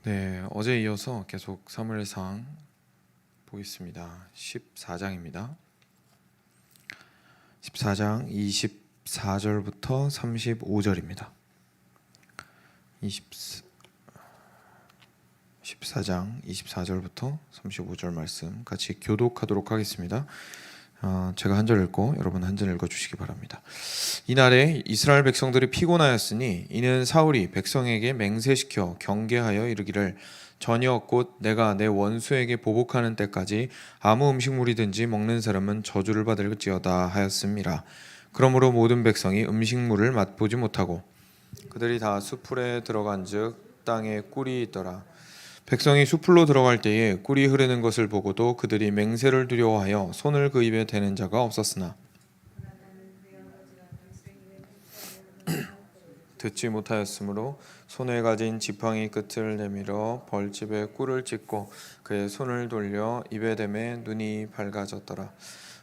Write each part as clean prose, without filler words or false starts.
네, 어제 이어서 계속 사무엘상 보겠습니다. 14장입니다. 14장 24절부터 35절입니다. 14장 24절부터 35절 말씀 같이 교독하도록 하겠습니다. 제가 한 절 읽고 여러분 한 절 읽어주시기 바랍니다. 이날에 이스라엘 백성들이 피곤하였으니 이는 사울이 백성에게 맹세시켜 경계하여 이르기를 저녁 곧 내가 내 원수에게 보복하는 때까지 아무 음식물이든지 먹는 사람은 저주를 받을지어다 하였음이라. 그러므로 모든 백성이 음식물을 맛보지 못하고 그들이 다 수풀에 들어간즉 땅에 꿀이 있더라. 백성이 수풀로 들어갈 때에 꿀이 흐르는 것을 보고도 그들이 맹세를 두려워하여 손을 그 입에 대는 자가 없었으나 듣지 못하였으므로 손에 가진 지팡이 끝을 내밀어 벌집에 꿀을 찍고 그의 손을 돌려 입에 대매 눈이 밝아졌더라.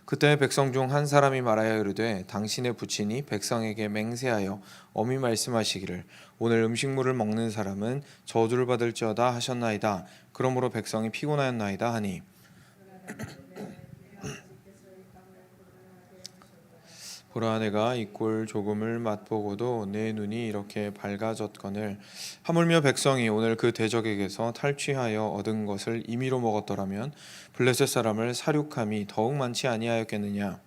그때 백성 중 한 사람이 말하여 이르되 당신의 부친이 백성에게 맹세하여 엄히 말씀하시기를 오늘 음식물을 먹는 사람은 저주를 받을지어다 하셨나이다. 그러므로 백성이 피곤하였나이다 하니 보라 내가 이 꿀 조금을 맛보고도 내 눈이 이렇게 밝아졌거늘 하물며 백성이 오늘 그 대적에게서 탈취하여 얻은 것을 임의로 먹었더라면 블레셋 사람을 사륙함이 더욱 많지 아니하였겠느냐.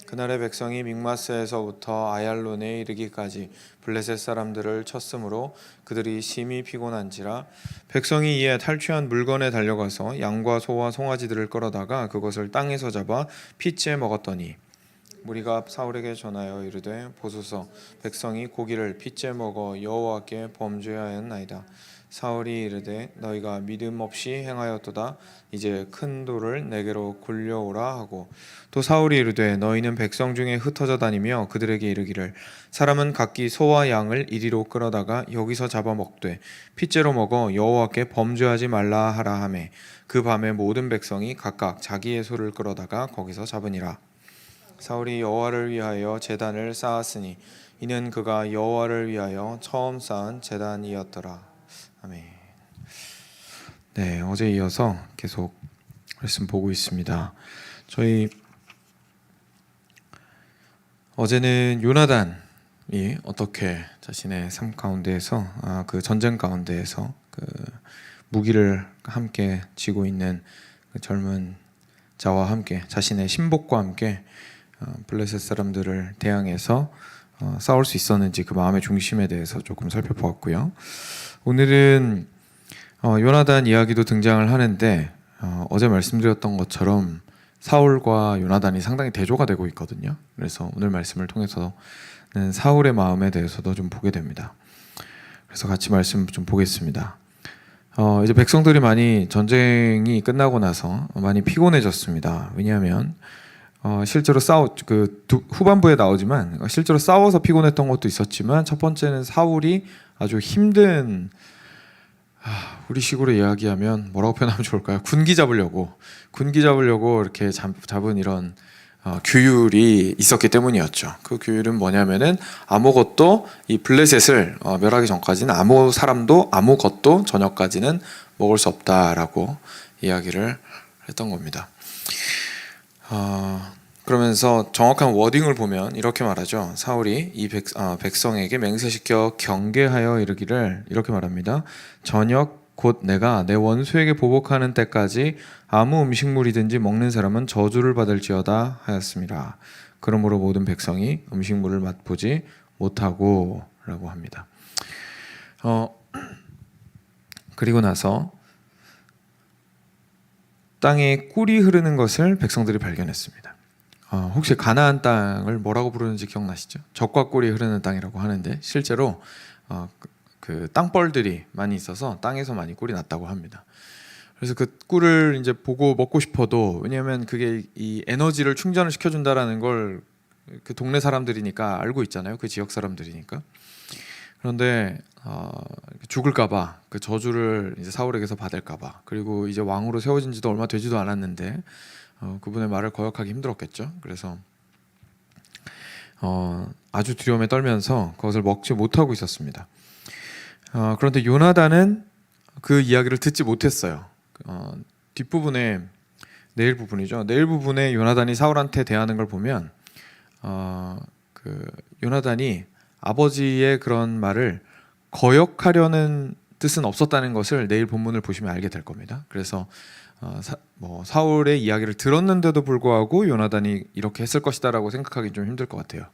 그날의 백성이 믹마스에서부터 아얄론에 이르기까지 블레셋 사람들을 쳤으므로 그들이 심히 피곤한지라. 백성이 이에 탈취한 물건에 달려가서 양과 소와 송아지들을 끌어다가 그것을 땅에서 잡아 핏째 먹었더니 무리가 사울에게 전하여 이르되 보소서 백성이 고기를 핏째 먹어 여호와께 범죄하였나이다. 사울이 이르되 너희가 믿음 없이 행하였도다. 이제 큰 돌을 내게로 굴려오라 하고 또 사울이 이르되 너희는 백성 중에 흩어져 다니며 그들에게 이르기를 사람은 각기 소와 양을 이리로 끌어다가 여기서 잡아 먹되 핏째로 먹어 여호와께 범죄하지 말라 하라 하매 그 밤에 모든 백성이 각각 자기의 소를 끌어다가 거기서 잡으니라. 사울이 여호와를 위하여 제단을 쌓았으니 이는 그가 여호와를 위하여 처음 쌓은 제단이었더라. 아멘. 네, 어제 이어서 계속 말씀 보고 있습니다. 저희 어제는 요나단이 어떻게 자신의 삶 가운데에서 그 전쟁 가운데에서 그 무기를 함께 쥐고 있는 그 젊은 자와 함께 자신의 신복과 함께 블레셋 사람들을 대항해서 싸울 수 있었는지 그 마음의 중심에 대해서 조금 살펴보았고요. 오늘은 요나단 이야기도 등장을 하는데 어제 말씀드렸던 것처럼 사울과 요나단이 상당히 대조가 되고 있거든요. 그래서 오늘 말씀을 통해서는 사울의 마음에 대해서도 좀 보게 됩니다. 그래서 같이 말씀 좀 보겠습니다. 이제 백성들이 많이 전쟁이 끝나고 나서 많이 피곤해졌습니다. 왜냐하면 실제로 후반부에 나오지만 실제로 싸워서 피곤했던 것도 있었지만 첫 번째는 사울이 아주 힘든 우리식으로 이야기하면 뭐라고 표현하면 좋을까요? 군기 잡으려고 이렇게 잡은 이런 규율이 있었기 때문이었죠. 그 규율은 뭐냐면은 아무것도 이 블레셋을 멸하기 전까지는 아무 사람도 아무것도 저녁까지는 먹을 수 없다라고 이야기를 했던 겁니다. 그러면서 정확한 워딩을 보면 이렇게 말하죠. 사울이 이 백성에게 맹세시켜 경계하여 이르기를 이렇게 말합니다. 저녁 곧 내가 내 원수에게 보복하는 때까지 아무 음식물이든지 먹는 사람은 저주를 받을지어다 하였습니다. 그러므로 모든 백성이 음식물을 맛보지 못하고 라고 합니다. 그리고 나서 땅에 꿀이 흐르는 것을 백성들이 발견했습니다. 혹시 가나안 땅을 뭐라고 부르는지 기억나시죠? 젖과 꿀이 흐르는 땅이라고 하는데 실제로 그 땅벌들이 많이 있어서 땅에서 많이 꿀이 났다고 합니다. 그래서 그 꿀을 이제 보고 먹고 싶어도 왜냐하면 그게 이 에너지를 충전을 시켜준다라는 걸 그 동네 사람들이니까 알고 있잖아요. 그 지역 사람들이니까. 그런데 죽을까봐 그 저주를 이제 사울에게서 받을까봐 그리고 이제 왕으로 세워진지도 얼마 되지도 않았는데 그분의 말을 거역하기 힘들었겠죠. 그래서 아주 두려움에 떨면서 그것을 먹지 못하고 있었습니다. 그런데 요나단은 그 이야기를 듣지 못했어요. 뒷부분에 내일 부분이죠. 내일 부분에 요나단이 사울한테 대하는 걸 보면 그 요나단이 아버지의 그런 말을 거역하려는 뜻은 없었다는 것을 내일 본문을 보시면 알게 될 겁니다. 그래서 사울의 이야기를 들었는데도 불구하고 요나단이 이렇게 했을 것이다라고 생각하기 좀 힘들 것 같아요.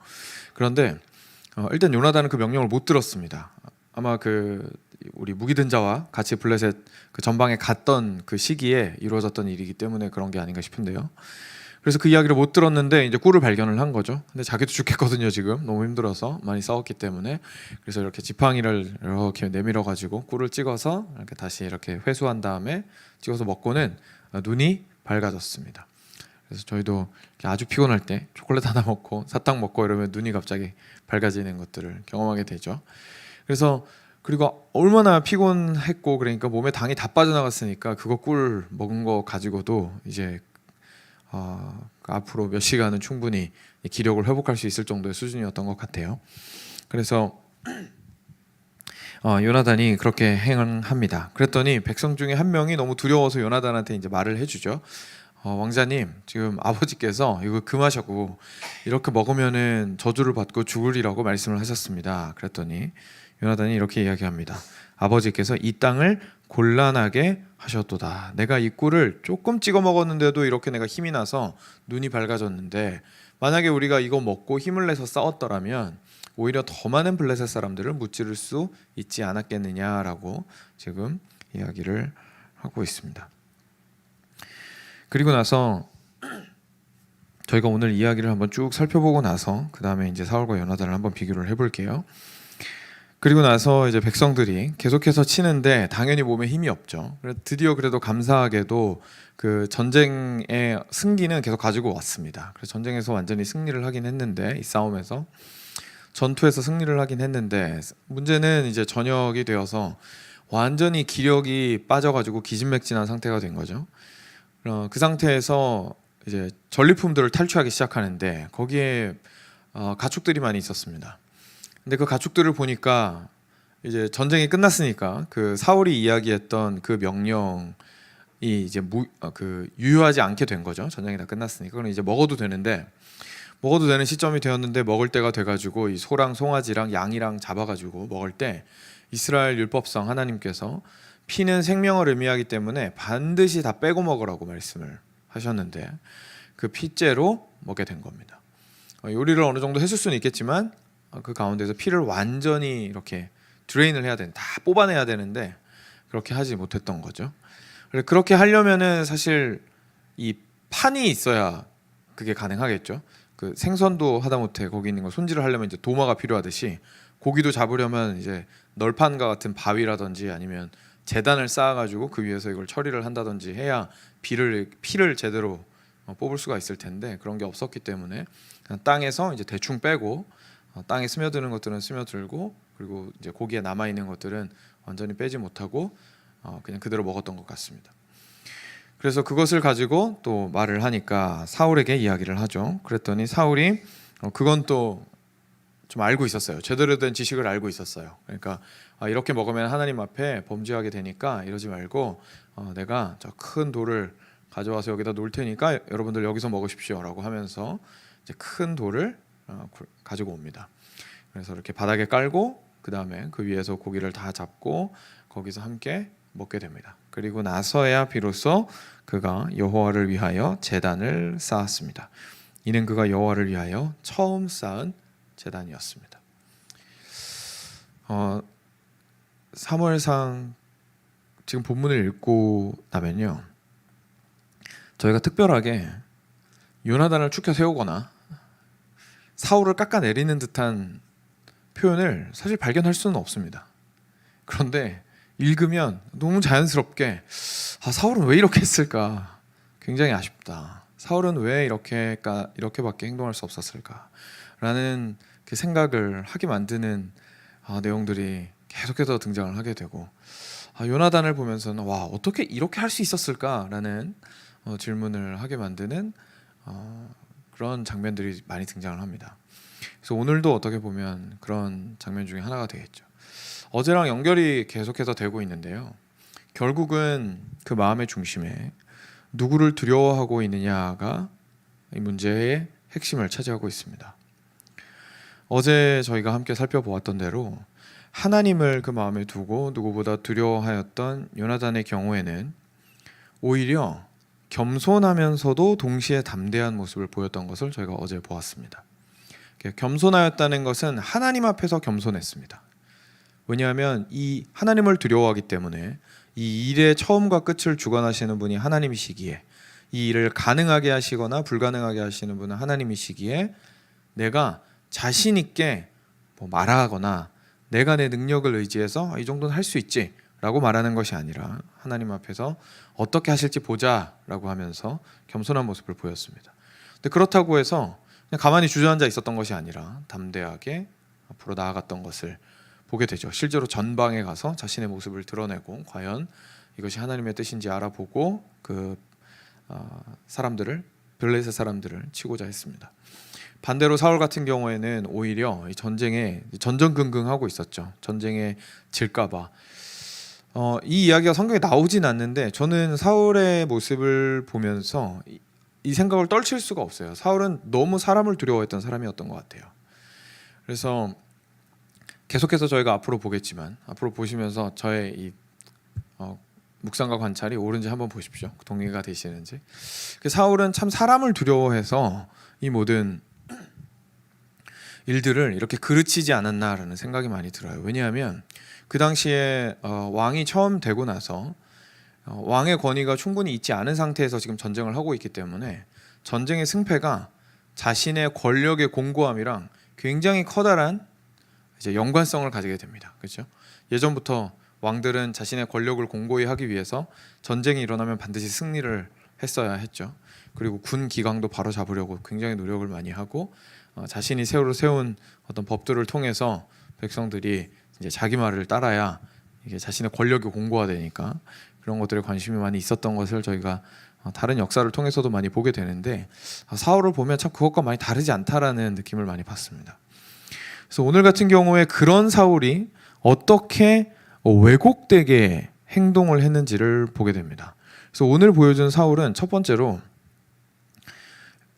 그런데 일단 요나단은 그 명령을 못 들었습니다. 아마 우리 무기든 자와 같이 블레셋 그 전방에 갔던 그 시기에 이루어졌던 일이기 때문에 그런 게 아닌가 싶은데요. 그래서 그 이야기를 못 들었는데 이제 꿀을 발견을 한 거죠. 근데 자기도 죽겠거든요. 지금 너무 힘들어서 많이 싸웠기 때문에. 그래서 이렇게 지팡이를 이렇게 내밀어 가지고 꿀을 찍어서 이렇게 다시 이렇게 회수한 다음에 찍어서 먹고는 눈이 밝아졌습니다. 그래서 저희도 아주 피곤할 때 초콜릿 하나 먹고 사탕 먹고 이러면 눈이 갑자기 밝아지는 것들을 경험하게 되죠. 그래서 그리고 얼마나 피곤했고 그러니까 몸에 당이 다 빠져나갔으니까 그거 꿀 먹은 거 가지고도 이제 앞으로 몇 시간은 충분히 기력을 회복할 수 있을 정도의 수준이었던 것 같아요. 그래서 요나단이 그렇게 행합니다. 그랬더니 백성 중에 한 명이 너무 두려워서 요나단한테 이제 말을 해주죠. 왕자님, 지금 아버지께서 이거 금하셨고 이렇게 먹으면은 저주를 받고 죽으리라고 말씀을 하셨습니다. 그랬더니 요나단이 이렇게 이야기합니다. 아버지께서 이 땅을 곤란하게 하셨도다. 내가 이 꿀을 조금 찍어 먹었는데도 이렇게 내가 힘이 나서 눈이 밝아졌는데 만약에 우리가 이거 먹고 힘을 내서 싸웠더라면 오히려 더 많은 블레셋 사람들을 무찌를 수 있지 않았겠느냐라고 지금 이야기를 하고 있습니다. 그리고 나서 저희가 오늘 이야기를 한번 쭉 살펴보고 나서 그 다음에 이제 사울과 요나단을 한번 비교를 해볼게요. 그리고 나서 이제 백성들이 계속해서 치는데 당연히 몸에 힘이 없죠. 드디어 그래도 감사하게도 그 전쟁의 승기는 계속 가지고 왔습니다. 그래서 전쟁에서 완전히 승리를 하긴 했는데 이 싸움에서 전투에서 승리를 하긴 했는데 문제는 이제 저녁이 되어서 완전히 기력이 빠져가지고 기진맥진한 상태가 된 거죠. 그 상태에서 이제 전리품들을 탈취하기 시작하는데 거기에 가축들이 많이 있었습니다. 근데 그 가축들을 보니까 이제 전쟁이 끝났으니까 그 사울이 이야기했던 그 명령이 이제 유효하지 않게 된 거죠. 전쟁이 다 끝났으니까. 그건 이제 먹어도 되는 시점이 되었는데 먹을 때가 돼가지고 이 소랑 송아지랑 양이랑 잡아가지고 먹을 때 이스라엘 율법상 하나님께서 피는 생명을 의미하기 때문에 반드시 다 빼고 먹으라고 말씀을 하셨는데 그 피째로 먹게 된 겁니다. 요리를 어느 정도 했을 수는 있겠지만 그 가운데서 피를 완전히 이렇게 드레인을 해야 다 뽑아내야 되는데 그렇게 하지 못했던 거죠. 그렇게 하려면은 사실 이 판이 있어야 그게 가능하겠죠. 그 생선도 하다못해 거기 있는 거 손질을 하려면 이제 도마가 필요하듯이 고기도 잡으려면 이제 널판과 같은 바위라든지 아니면 재단을 쌓아가지고 그 위에서 이걸 처리를 한다든지 해야 피를 제대로 뽑을 수가 있을 텐데 그런 게 없었기 때문에 그냥 땅에서 이제 대충 빼고 땅에 스며드는 것들은 스며들고 그리고 이제 고기에 남아 있는 것들은 완전히 빼지 못하고 그냥 그대로 먹었던 것 같습니다. 그래서 그것을 가지고 또 말을 하니까 사울에게 이야기를 하죠. 그랬더니 사울이 그건 또 좀 알고 있었어요. 제대로 된 지식을 알고 있었어요. 그러니까 이렇게 먹으면 하나님 앞에 범죄하게 되니까 이러지 말고 내가 저 큰 돌을 가져와서 여기다 놓을 테니까 여러분들 여기서 먹으십시오라고 하면서 이제 큰 돌을 가지고 옵니다. 그래서 이렇게 바닥에 깔고 그 다음에 그 위에서 고기를 다 잡고 거기서 함께 먹게 됩니다. 그리고 나서야 비로소 그가 여호와를 위하여 제단을 쌓았습니다. 이는 그가 여호와를 위하여 처음 쌓은 제단이었습니다. 사무엘상 지금 본문을 읽고 나면요, 저희가 특별하게 요나단을 추켜 세우거나 사울을 깎아내리는 듯한 표현을 사실 발견할 수는 없습니다. 그런데 읽으면 너무 자연스럽게 사울은 왜 이렇게 했을까? 굉장히 아쉽다. 사울은 왜 이렇게밖에 행동할 수 없었을까? 라는 그 생각을 하게 만드는 내용들이 계속해서 등장을 하게 되고 요나단을 보면서는 와, 어떻게 이렇게 할 수 있었을까라는 질문을 하게 만드는 그런 장면들이 많이 등장을 합니다. 그래서 오늘도 어떻게 보면 그런 장면 중에 하나가 되겠죠. 어제랑 연결이 계속해서 되고 있는데요. 결국은 그 마음의 중심에 누구를 두려워하고 있느냐가 이 문제의 핵심을 차지하고 있습니다. 어제 저희가 함께 살펴보았던 대로 하나님을 그 마음에 두고 누구보다 두려워하였던 요나단의 경우에는 오히려 겸손하면서도 동시에 담대한 모습을 보였던 것을 저희가 어제 보았습니다. 겸손하였다는 것은 하나님 앞에서 겸손했습니다. 왜냐하면 이 하나님을 두려워하기 때문에 이 일의 처음과 끝을 주관하시는 분이 하나님이시기에, 이 일을 가능하게 하시거나 불가능하게 하시는 분은 하나님이시기에 내가 자신 있게 말하거나 내가 내 능력을 의지해서 이 정도는 할 수 있지 라고 말하는 것이 아니라 하나님 앞에서 어떻게 하실지 보자 라고 하면서 겸손한 모습을 보였습니다. 근데 그렇다고 해서 그냥 가만히 주저앉아 있었던 것이 아니라 담대하게 앞으로 나아갔던 것을 보게 되죠. 실제로 전방에 가서 자신의 모습을 드러내고 과연 이것이 하나님의 뜻인지 알아보고 그 사람들을, 블레셋 사람들을 치고자 했습니다. 반대로 사울 같은 경우에는 오히려 이 전쟁에 전전긍긍하고 있었죠. 전쟁에 질까봐. 이 이야기가 성경에 나오진 않는데 저는 사울의 모습을 보면서 이 생각을 떨칠 수가 없어요. 사울은 너무 사람을 두려워했던 사람이었던 것 같아요. 그래서 계속해서 저희가 앞으로 보겠지만, 앞으로 보시면서 저의 이 묵상과 관찰이 옳은지 한번 보십시오. 동의가 되시는지. 사울은 참 사람을 두려워해서 이 모든 일들을 이렇게 그르치지 않았나라는 생각이 많이 들어요. 왜냐하면 그 당시에 왕이 처음 되고 나서 왕의 권위가 충분히 있지 않은 상태에서 지금 전쟁을 하고 있기 때문에 전쟁의 승패가 자신의 권력의 공고함이랑 굉장히 커다란 이제 연관성을 가지게 됩니다. 그렇죠? 예전부터 왕들은 자신의 권력을 공고히 하기 위해서 전쟁이 일어나면 반드시 승리를 했어야 했죠. 그리고 군 기강도 바로 잡으려고 굉장히 노력을 많이 하고 자신이 새로 세운 어떤 법들을 통해서 백성들이 이제 자기 말을 따라야 이게 자신의 권력이 공고화되니까 그런 것들에 관심이 많이 있었던 것을 저희가 다른 역사를 통해서도 많이 보게 되는데 사울을 보면 참 그것과 많이 다르지 않다라는 느낌을 많이 받습니다. 그래서 오늘 같은 경우에 그런 사울이 어떻게 왜곡되게 행동을 했는지를 보게 됩니다. 그래서 오늘 보여준 사울은 첫 번째로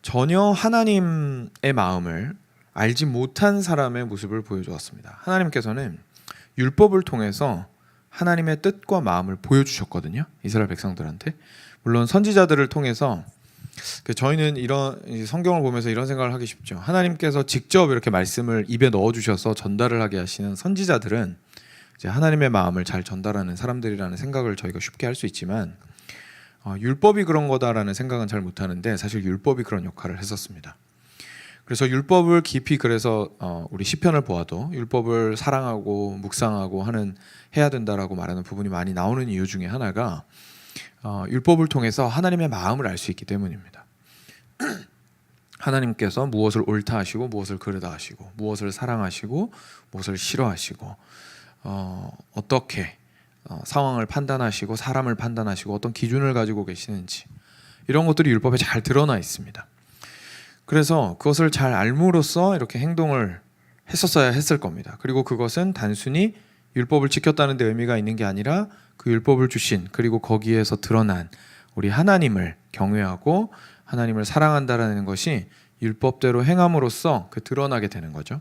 전혀 하나님의 마음을 알지 못한 사람의 모습을 보여주었습니다. 하나님께서는 율법을 통해서 하나님의 뜻과 마음을 보여주셨거든요. 이스라엘 백성들한테. 물론 선지자들을 통해서 저희는 이런 성경을 보면서 이런 생각을 하기 쉽죠. 하나님께서 직접 이렇게 말씀을 입에 넣어주셔서 전달을 하게 하시는 선지자들은 이제 하나님의 마음을 잘 전달하는 사람들이라는 생각을 저희가 쉽게 할 수 있지만 율법이 그런 거다라는 생각은 잘 못하는데 사실 율법이 그런 역할을 했었습니다. 그래서 율법을 깊이 그래서 우리 시편을 보아도 율법을 사랑하고 묵상하고 해야 된다라고 말하는 부분이 많이 나오는 이유 중에 하나가 율법을 통해서 하나님의 마음을 알 수 있기 때문입니다. 하나님께서 무엇을 옳다 하시고 무엇을 그르다 하시고 무엇을 사랑하시고 무엇을 싫어하시고 어떻게 상황을 판단하시고 사람을 판단하시고 어떤 기준을 가지고 계시는지 이런 것들이 율법에 잘 드러나 있습니다. 그래서 그것을 잘 알므로써 이렇게 행동을 했었어야 했을 겁니다. 그리고 그것은 단순히 율법을 지켰다는 데 의미가 있는 게 아니라 그 율법을 주신 그리고 거기에서 드러난 우리 하나님을 경외하고 하나님을 사랑한다라는 것이 율법대로 행함으로써 그 드러나게 되는 거죠.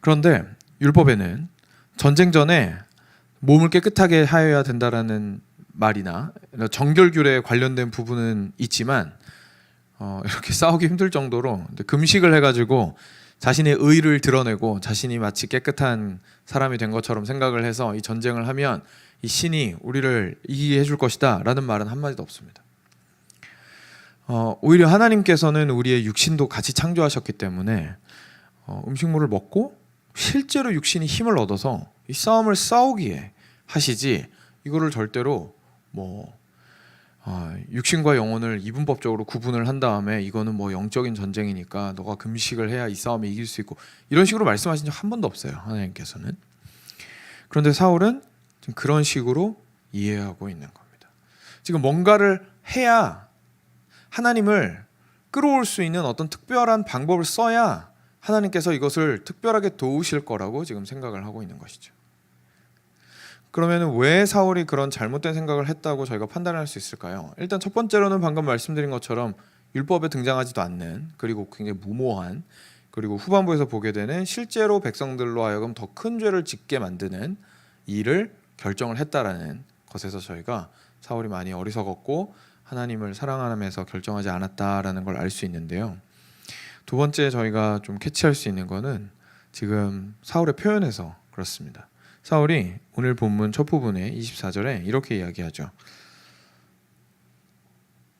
그런데 율법에는 전쟁 전에 몸을 깨끗하게 하여야 된다라는 말이나 정결규례에 관련된 부분은 있지만 이렇게 싸우기 힘들 정도로 금식을 해가지고 자신의 의를 드러내고 자신이 마치 깨끗한 사람이 된 것처럼 생각을 해서 이 전쟁을 하면 이 신이 우리를 이기게 해줄 것이다 라는 말은 한마디도 없습니다. 오히려 하나님께서는 우리의 육신도 같이 창조하셨기 때문에 음식물을 먹고 실제로 육신이 힘을 얻어서 이 싸움을 싸우기에 하시지 이거를 절대로 육신과 영혼을 이분법적으로 구분을 한 다음에 이거는 영적인 전쟁이니까 너가 금식을 해야 이 싸움에 이길 수 있고 이런 식으로 말씀하신 적 한 번도 없어요. 하나님께서는. 그런데 사울은 지금 그런 식으로 이해하고 있는 겁니다. 지금 뭔가를 해야 하나님을 끌어올 수 있는 어떤 특별한 방법을 써야 하나님께서 이것을 특별하게 도우실 거라고 지금 생각을 하고 있는 것이죠. 그러면 왜 사울이 그런 잘못된 생각을 했다고 저희가 판단할 수 있을까요? 일단 첫 번째로는 방금 말씀드린 것처럼 율법에 등장하지도 않는, 그리고 굉장히 무모한, 그리고 후반부에서 보게 되는 실제로 백성들로 하여금 더 큰 죄를 짓게 만드는 일을 결정을 했다라는 것에서 저희가 사울이 많이 어리석었고 하나님을 사랑하면서 결정하지 않았다라는 걸 알 수 있는데요. 두 번째 저희가 좀 캐치할 수 있는 거는 지금 사울의 표현에서 그렇습니다. 사울이 오늘 본문 첫 부분에 24절에 이렇게 이야기하죠.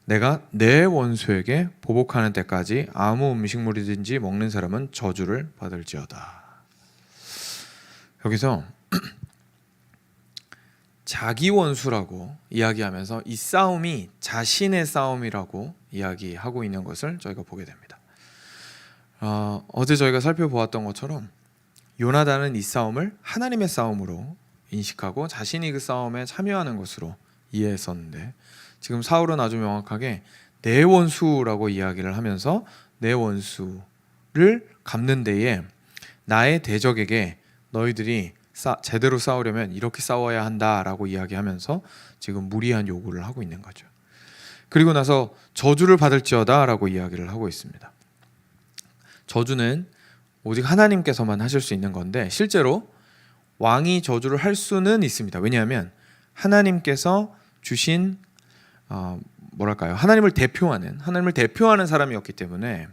내가 내 원수에게 보복하는 때까지 아무 음식물이든지 먹는 사람은 저주를 받을지어다. 여기서 자기 원수라고 이야기하면서 이 싸움이 자신의 싸움이라고 이야기하고 있는 것을 저희가 보게 됩니다. 어제 저희가 살펴보았던 것처럼 요나단은 이 싸움을 하나님의 싸움으로 인식하고 자신이 그 싸움에 참여하는 것으로 이해했었는데, 지금 사울은 아주 명확하게 내 원수라고 이야기를 하면서 내 원수를 갚는 데에 나의 대적에게 너희들이 제대로 싸우려면 이렇게 싸워야 한다라고 이야기하면서 지금 무리한 요구를 하고 있는 거죠. 그리고 나서 저주를 받을지어다라고 이야기를 하고 있습니다. 저주는 오직 하나님께서만 하실 수 있는 건데, 실제로 왕이 저주를 할 수는 있습니다. 왜냐하면 하나님께서 주신 하나님을 대표하는 사람이었기 때문에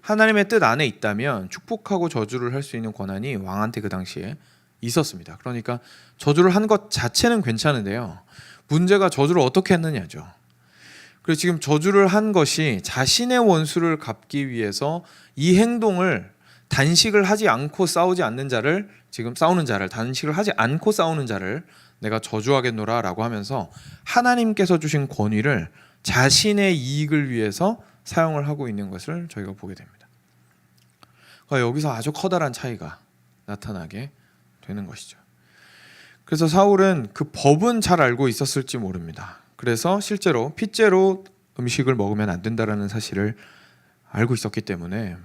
하나님의 뜻 안에 있다면 축복하고 저주를 할 수 있는 권한이 왕한테 그 당시에 있었습니다. 그러니까 저주를 한 것 자체는 괜찮은데요, 문제가 저주를 어떻게 했느냐죠. 그래서 지금 저주를 한 것이 자신의 원수를 갚기 위해서 이 행동을 단식을 하지 않고 싸우지 않는 자를, 지금 싸우는 자를, 단식을 하지 않고 싸우는 자를 내가 저주하겠노라 라고 하면서 하나님께서 주신 권위를 자신의 이익을 위해서 사용을 하고 있는 것을 저희가 보게 됩니다. 그러니까 여기서 아주 커다란 차이가 나타나게 되는 것이죠. 그래서 사울은 그 법은 잘 알고 있었을지 모릅니다. 그래서 실제로 핏째로 음식을 먹으면 안 된다라는 사실을 알고 있었기 때문에,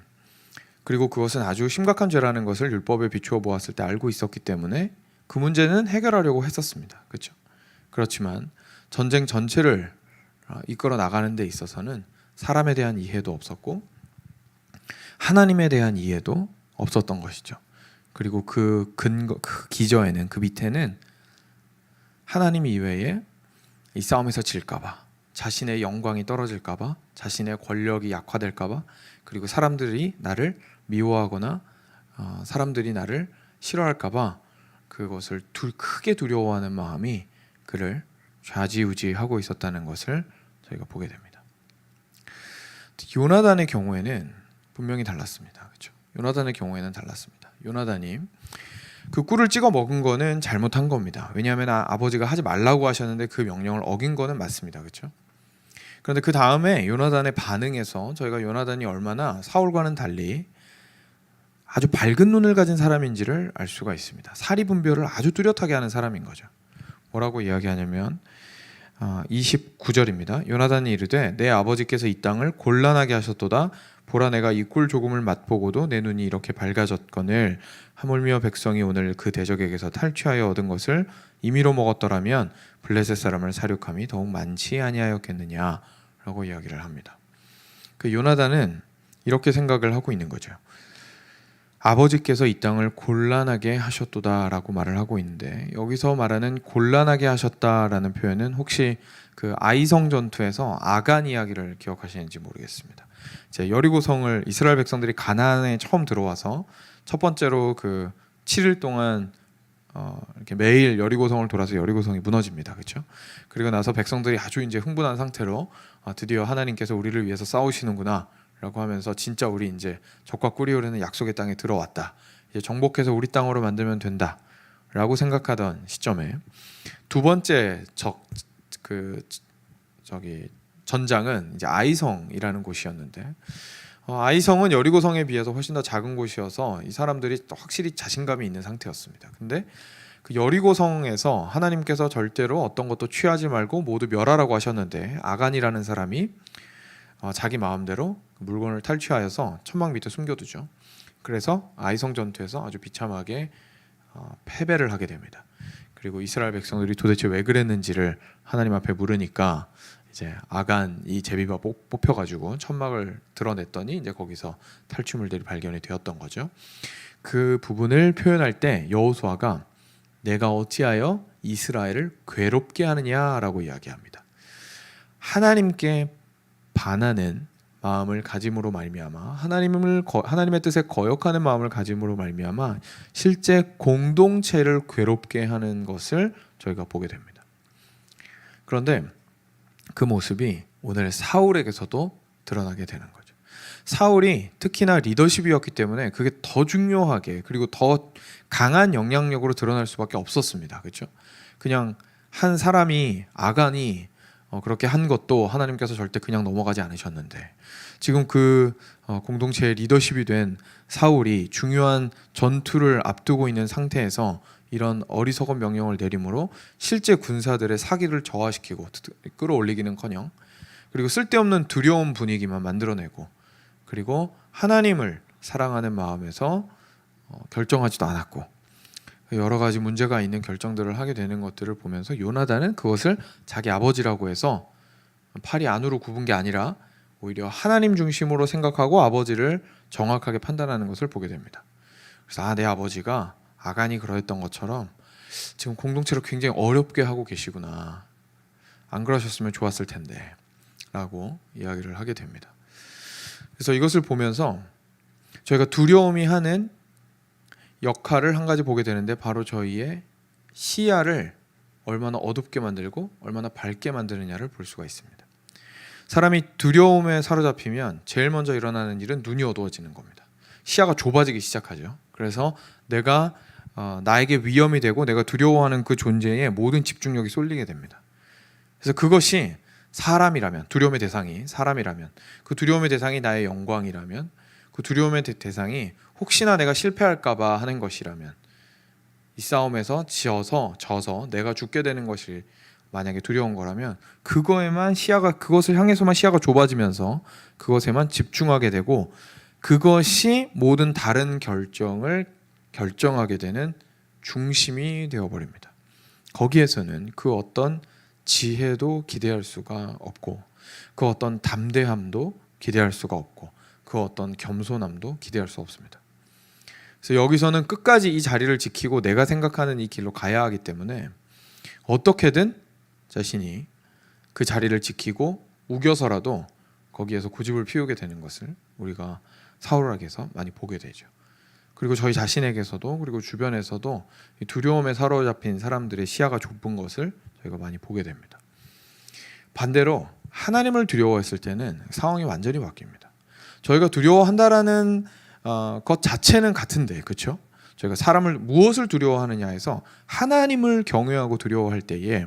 그리고 그것은 아주 심각한 죄라는 것을 율법에 비추어 보았을 때 알고 있었기 때문에 그 문제는 해결하려고 했었습니다. 그렇죠? 그렇지만 전쟁 전체를 이끌어 나가는 데 있어서는 사람에 대한 이해도 없었고 하나님에 대한 이해도 없었던 것이죠. 그리고 그 기저에는, 그 밑에는 하나님 이외에 이 싸움에서 질까봐, 자신의 영광이 떨어질까봐, 자신의 권력이 약화될까봐, 그리고 사람들이 나를 미워하거나 사람들이 나를 싫어할까봐 그것을 크게 두려워하는 마음이 그를 좌지우지하고 있었다는 것을 저희가 보게 됩니다. 요나단의 경우에는 분명히 달랐습니다. 그렇죠? 요나단의 경우에는 달랐습니다. 요나단이 그 꿀을 찍어 먹은 거는 잘못한 겁니다. 왜냐하면 아버지가 하지 말라고 하셨는데 그 명령을 어긴 거는 맞습니다. 그렇죠? 그런데 그 다음에 요나단의 반응에서 저희가 요나단이 얼마나 사울과는 달리 아주 밝은 눈을 가진 사람인지를 알 수가 있습니다. 사리 분별을 아주 뚜렷하게 하는 사람인 거죠. 뭐라고 이야기하냐면 29절입니다. 요나단이 이르되 내 아버지께서 이 땅을 곤란하게 하셨도다. 보라, 내가 이 꿀 조금을 맛보고도 내 눈이 이렇게 밝아졌거늘 하물며 백성이 오늘 그 대적에게서 탈취하여 얻은 것을 임의로 먹었더라면 블레셋 사람을 사륙함이 더욱 많지 아니하였겠느냐라고 이야기를 합니다. 그 요나단은 이렇게 생각을 하고 있는 거죠. 아버지께서 이 땅을 곤란하게 하셨도다라고 말을 하고 있는데, 여기서 말하는 곤란하게 하셨다라는 표현은 혹시 그 아이성 전투에서 아간 이야기를 기억하시는지 모르겠습니다. 여리고성을 이스라엘 백성들이 가나안에 처음 들어와서 첫 번째로 그 7일 동안 이렇게 매일 여리고성을 돌아서 여리고성이 무너집니다. 그렇죠? 그리고 나서 백성들이 아주 이제 흥분한 상태로 드디어 하나님께서 우리를 위해서 싸우시는구나 라고 하면서 진짜 우리 이제 적과 꿀이 흐르는 약속의 땅에 들어왔다, 이제 정복해서 우리 땅으로 만들면 된다 라고 생각하던 시점에 두 번째 전장은 이제 아이성이라는 곳이었는데, 아이성은 여리고성에 비해서 훨씬 더 작은 곳이어서 이 사람들이 확실히 자신감이 있는 상태였습니다. 근데 그 여리고성에서 하나님께서 절대로 어떤 것도 취하지 말고 모두 멸하라고 하셨는데, 아간이라는 사람이 자기 마음대로 물건을 탈취하여서 천막 밑에 숨겨두죠. 그래서 아이성 전투에서 아주 비참하게 패배를 하게 됩니다. 그리고 이스라엘 백성들이 도대체 왜 그랬는지를 하나님 앞에 물으니까 이제 아간 이 제비가 뽑혀가지고 천막을 드러냈더니 이제 거기서 탈취물들이 발견이 되었던 거죠. 그 부분을 표현할 때 여호수아가 내가 어찌하여 이스라엘을 괴롭게 하느냐라고 이야기합니다. 하나님께 반하는 마음을 가짐으로 말미암아 하나님의 뜻에 거역하는 마음을 가짐으로 말미암아 실제 공동체를 괴롭게 하는 것을 저희가 보게 됩니다. 그런데 그 모습이 오늘 사울에게서도 드러나게 되는 거죠. 사울이 특히나 리더십이었기 때문에 그게 더 중요하게 그리고 더 강한 영향력으로 드러날 수밖에 없었습니다. 그렇죠? 그냥 한 사람이 아간이 그렇게 한 것도 하나님께서 절대 그냥 넘어가지 않으셨는데 지금 그 공동체의 리더십이 된 사울이 중요한 전투를 앞두고 있는 상태에서 이런 어리석은 명령을 내림으로 실제 군사들의 사기를 저하시키고 끌어올리기는커녕 그리고 쓸데없는 두려운 분위기만 만들어내고 그리고 하나님을 사랑하는 마음에서 결정하지도 않았고 여러 가지 문제가 있는 결정들을 하게 되는 것들을 보면서 요나단은 그것을 자기 아버지라고 해서 팔이 안으로 굽은 게 아니라 오히려 하나님 중심으로 생각하고 아버지를 정확하게 판단하는 것을 보게 됩니다. 그래서 내 아버지가 아간이 그러했던 것처럼 지금 공동체를 굉장히 어렵게 하고 계시구나. 안 그러셨으면 좋았을 텐데 라고 이야기를 하게 됩니다. 그래서 이것을 보면서 저희가 두려움이 하는 역할을 한 가지 보게 되는데 바로 저희의 시야를 얼마나 어둡게 만들고 얼마나 밝게 만드느냐를 볼 수가 있습니다. 사람이 두려움에 사로잡히면 제일 먼저 일어나는 일은 눈이 어두워지는 겁니다. 시야가 좁아지기 시작하죠. 그래서 내가 나에게 위험이 되고 내가 두려워하는 그 존재에 모든 집중력이 쏠리게 됩니다. 그래서 그것이 사람이라면 두려움의 대상이 사람이라면 그 두려움의 대상이 나의 영광이라면 그 두려움의 대상이 혹시나 내가 실패할까 봐 하는 것이라면 이 싸움에서 져서 내가 죽게 되는 것이 만약에 두려운 거라면 그것을 향해서만 시야가 좁아지면서 그것에만 집중하게 되고 그것이 모든 다른 결정을 결정하게 되는 중심이 되어버립니다. 거기에서는 그 어떤 지혜도 기대할 수가 없고 그 어떤 담대함도 기대할 수가 없고 그 어떤 겸손함도 기대할 수 없습니다. 그래서 여기서는 끝까지 이 자리를 지키고 내가 생각하는 이 길로 가야 하기 때문에 어떻게든 자신이 그 자리를 지키고 우겨서라도 거기에서 고집을 피우게 되는 것을 우리가 사울에게서 많이 보게 되죠. 그리고 저희 자신에게서도 그리고 주변에서도 이 두려움에 사로잡힌 사람들의 시야가 좁은 것을 저희가 많이 보게 됩니다. 반대로 하나님을 두려워했을 때는 상황이 완전히 바뀝니다. 저희가 두려워한다라는 것 자체는 같은데, 그렇죠? 저희가 사람을 무엇을 두려워하느냐에서 하나님을 경외하고 두려워할 때에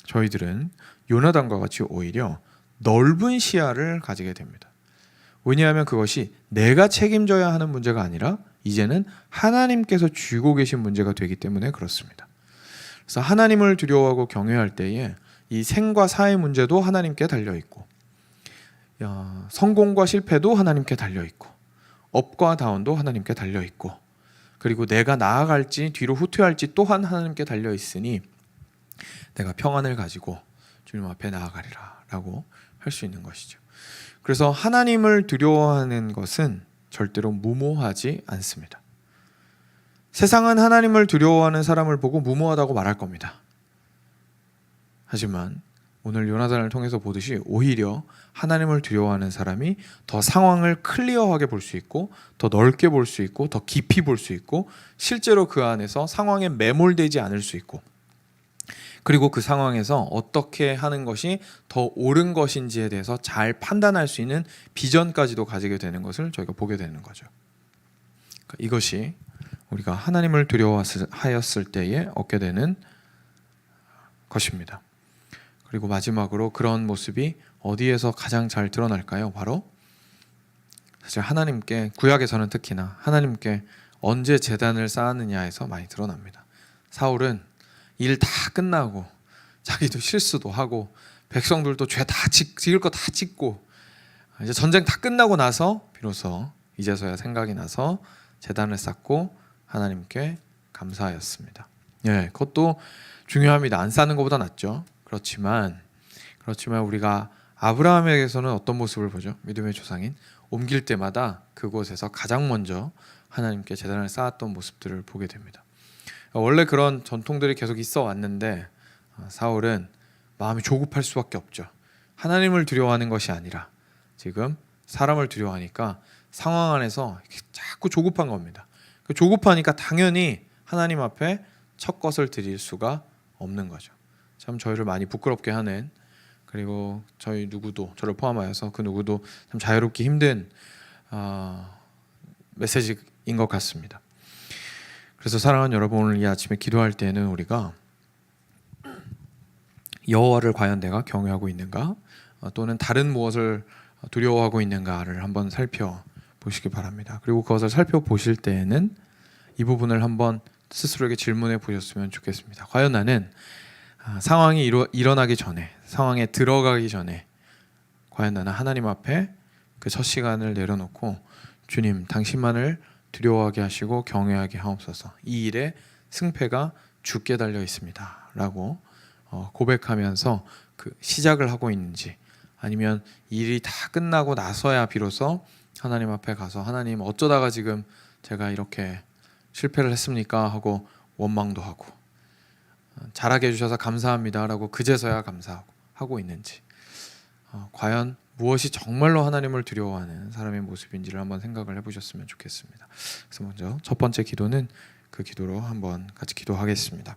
저희들은 요나단과 같이 오히려 넓은 시야를 가지게 됩니다. 왜냐하면 그것이 내가 책임져야 하는 문제가 아니라 이제는 하나님께서 쥐고 계신 문제가 되기 때문에 그렇습니다. 그래서 하나님을 두려워하고 경외할 때에 이 생과 사의 문제도 하나님께 달려있고 성공과 실패도 하나님께 달려있고 업과 다운도 하나님께 달려있고 그리고 내가 나아갈지 뒤로 후퇴할지 또한 하나님께 달려있으니 내가 평안을 가지고 주님 앞에 나아가리라 라고 할 수 있는 것이죠. 그래서 하나님을 두려워하는 것은 절대로 무모하지 않습니다. 세상은 하나님을 두려워하는 사람을 보고 무모하다고 말할 겁니다. 하지만 오늘 요나단을 통해서 보듯이 오히려 하나님을 두려워하는 사람이 더 상황을 클리어하게 볼 수 있고 더 넓게 볼 수 있고 더 깊이 볼 수 있고 실제로 그 안에서 상황에 매몰되지 않을 수 있고 그리고 그 상황에서 어떻게 하는 것이 더 옳은 것인지에 대해서 잘 판단할 수 있는 비전까지도 가지게 되는 것을 저희가 보게 되는 거죠. 이것이 우리가 하나님을 두려워하였을 때에 얻게 되는 것입니다. 그리고 마지막으로 그런 모습이 어디에서 가장 잘 드러날까요? 바로 사실 하나님께 구약에서는 특히나 하나님께 언제 제단을 쌓았느냐에서 많이 드러납니다. 사울은 일 다 끝나고 자기도 실수도 하고 백성들도 죄 다 지을 거 다 짓고 이제 전쟁 다 끝나고 나서 비로소 이제서야 생각이 나서 제단을 쌓고 하나님께 감사하였습니다. 그것도 중요합니다. 안 쌓는 것보다 낫죠. 그렇지만 우리가 아브라함에게서는 어떤 모습을 보죠? 믿음의 조상인 옮길 때마다 그곳에서 가장 먼저 하나님께 제단을 쌓았던 모습들을 보게 됩니다. 원래 그런 전통들이 계속 있어 왔는데 사울은 마음이 조급할 수밖에 없죠. 하나님을 두려워하는 것이 아니라 지금 사람을 두려워하니까 상황 안에서 자꾸 조급한 겁니다. 조급하니까 당연히 하나님 앞에 첫 것을 드릴 수가 없는 거죠. 참 저희를 많이 부끄럽게 하는, 그리고 저희 누구도, 저를 포함하여서 그 누구도 참 자유롭기 힘든 메시지인 것 같습니다. 그래서 사랑하는 여러분, 오늘 이 아침에 기도할 때는 우리가 여호와를 과연 내가 경외하고 있는가, 또는 다른 무엇을 두려워하고 있는가를 한번 살펴보시기 바랍니다. 그리고 그것을 살펴보실 때에는 이 부분을 한번 스스로에게 질문해 보셨으면 좋겠습니다. 과연 나는 상황이 일어나기 전에, 상황에 들어가기 전에 과연 나는 하나님 앞에 그 첫 시간을 내려놓고 주님, 당신만을 두려워하게 하시고 경외하게 하옵소서, 이 일의 승패가 주께 달려 있습니다 라고 고백하면서 그 시작을 하고 있는지, 아니면 일이 다 끝나고 나서야 비로소 하나님 앞에 가서 하나님, 어쩌다가 지금 제가 이렇게 실패를 했습니까 하고 원망도 하고, 잘하게 해주셔서 감사합니다 라고 그제서야 감사하고 있는지, 과연 무엇이 정말로 하나님을 두려워하는 사람의 모습인지를 한번 생각을 해보셨으면 좋겠습니다. 그래서 먼저 첫 번째 기도는 그 기도로 한번 같이 기도하겠습니다.